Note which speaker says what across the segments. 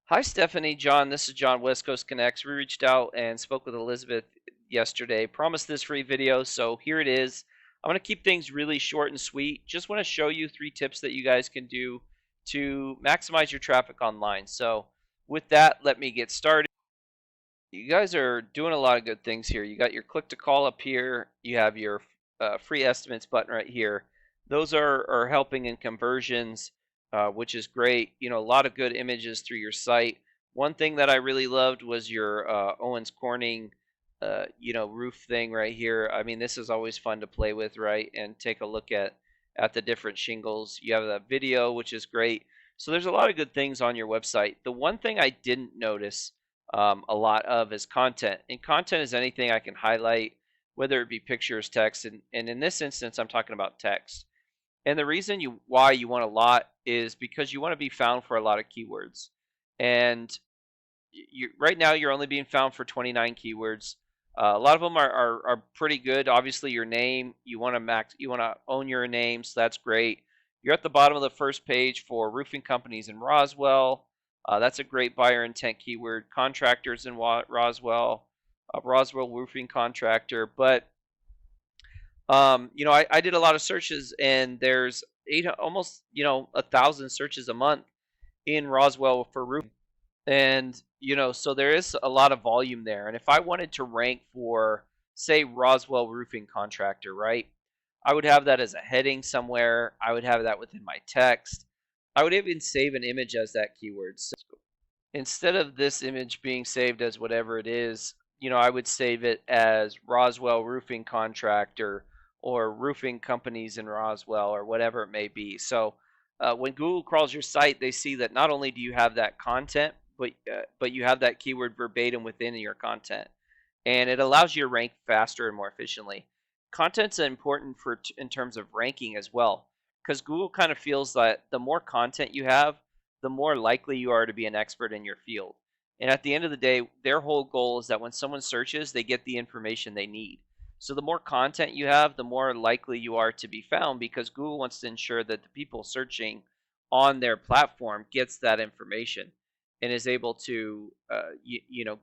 Speaker 1: Hi, Stephanie, John. This is John, West Coast Connects. We reached out and spoke with Elizabeth yesterday. Promised this free video, so here it is. I'm going to keep things really short and sweet. Just want to show you 3 tips that you guys can do to maximize your traffic online. So, with that, let me get started. You guys are doing a lot of good things here. You got your click to call up here. You have your free estimates button right here. Those are helping in conversions, which is great. You know, a lot of good images through your site. One thing that I really loved was your Owens Corning, roof thing right here. I mean, this is always fun to play with, right? And take a look at the different shingles. You have that video, which is great. So there's a lot of good things on your website. The one thing I didn't notice a lot of is content. And content is anything I can highlight, whether it be pictures, text, and in this instance, I'm talking about text. And the reason why you want a lot is because you want to be found for a lot of keywords. And right now you're only being found for 29 keywords. A lot of them are pretty good. Obviously, your name, you want to own your name, so that's great. You're at the bottom of the first page for roofing companies in Roswell. That's a great buyer intent keyword. Contractors in Roswell, Roswell Roofing Contractor. But I did a lot of searches, and there's almost 1,000 searches a month in Roswell for roofing. And, so there is a lot of volume there. And if I wanted to rank for, say, Roswell Roofing Contractor, right? I would have that as a heading somewhere. I would have that within my text. I would even save an image as that keyword. So instead of this image being saved as whatever it is, I would save it as Roswell Roofing Contractor or roofing companies in Roswell or whatever it may be. So when Google crawls your site, they see that not only do you have that content, but you have that keyword verbatim within your content, and it allows you to rank faster and more efficiently. Content's important in terms of ranking as well, because Google kind of feels that the more content you have, the more likely you are to be an expert in your field. And at the end of the day, their whole goal is that when someone searches, they get the information they need. So the more content you have, the more likely you are to be found, because Google wants to ensure that the people searching on their platform gets that information and is able to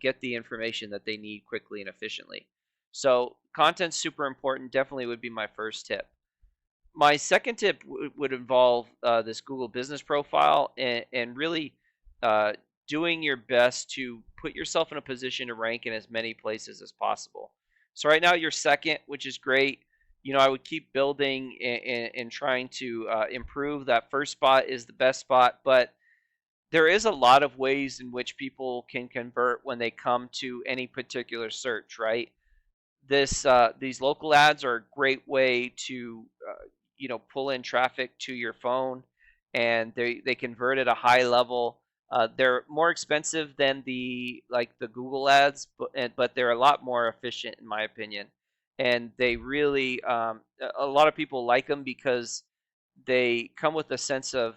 Speaker 1: get the information that they need quickly and efficiently. So content's super important. Definitely would be my first tip. My second tip would involve this Google business profile, and really uh, doing your best to put yourself in a position to rank in as many places as possible. So right now you're second, which is great. I would keep building and trying to improve. That first spot is the best spot, but there is a lot of ways in which people can convert when they come to any particular search, right? These local ads are a great way to pull in traffic to your phone, and they convert at a high level. They're more expensive than the Google ads, but they're a lot more efficient in my opinion. And they really a lot of people like them because they come with a sense of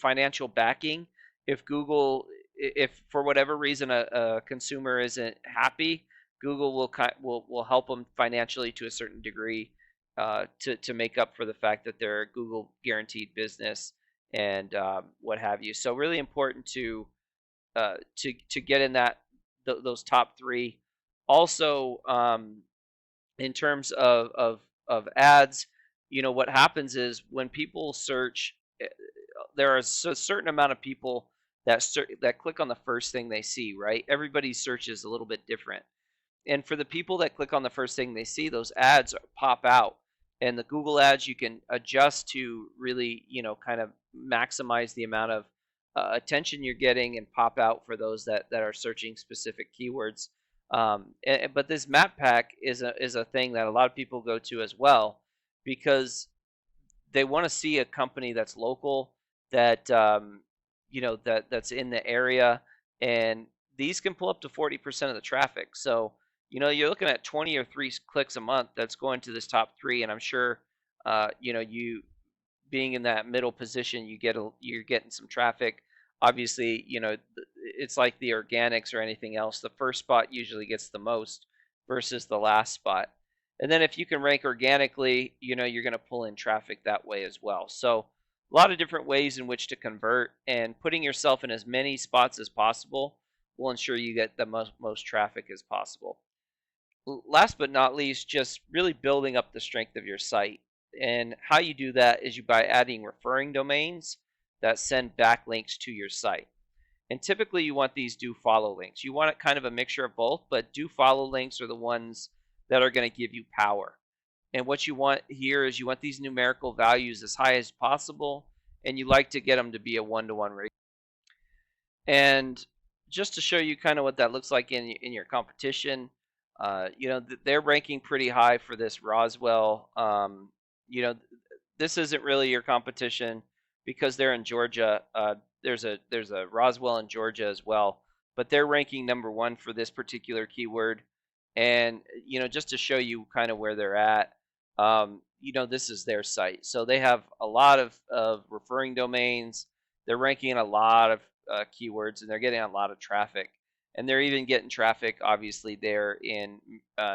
Speaker 1: financial backing. If for whatever reason a consumer isn't happy, Google will help them financially to a certain degree, to make up for the fact that they're a Google guaranteed business and what have you. So really important to get in those top three. Also, in terms of ads, what happens is when people search, there is a certain amount of people that click on the first thing they see, right? Everybody's search is a little bit different. And for the people that click on the first thing they see, those ads pop out. And the Google ads you can adjust to really, kind of maximize the amount of attention you're getting and pop out for those that are searching specific keywords. But this map pack is a thing that a lot of people go to as well, because they want to see a company that's local, that that's in the area, and these can pull up to 40% of the traffic. So you're looking at 20 or 3 clicks a month that's going to this top three, and I'm sure you being in that middle position, you're getting some traffic. Obviously, it's like the organics or anything else. The first spot usually gets the most versus the last spot. And then if you can rank organically, you're going to pull in traffic that way as well. So a lot of different ways in which to convert, and putting yourself in as many spots as possible will ensure you get the most traffic as possible. Last but not least, just really building up the strength of your site. And how you do that is by adding referring domains that send backlinks to your site. And typically you want these do follow links. You want it kind of a mixture of both, but do follow links are the ones that are going to give you power. And what you want here is you want these numerical values as high as possible, and you like to get them to be a 1-to-1 ratio. And just to show you kind of what that looks like in your competition, they're ranking pretty high for this Roswell. You know, this isn't really your competition because they're in Georgia. There's a Roswell in Georgia as well, but they're ranking #1 for this particular keyword. And just to show you kind of where they're at, this is their site. So they have a lot of referring domains. They're ranking in a lot of keywords, and they're getting a lot of traffic. And they're even getting traffic, obviously, there in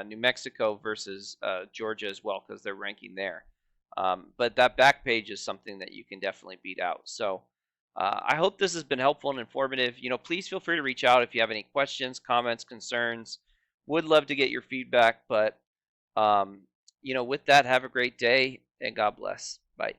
Speaker 1: New Mexico versus Georgia as well, because they're ranking there. But that back page is something that you can definitely beat out. So I hope this has been helpful and informative. Please feel free to reach out if you have any questions, comments, concerns. Would love to get your feedback. But with that, have a great day and God bless. Bye.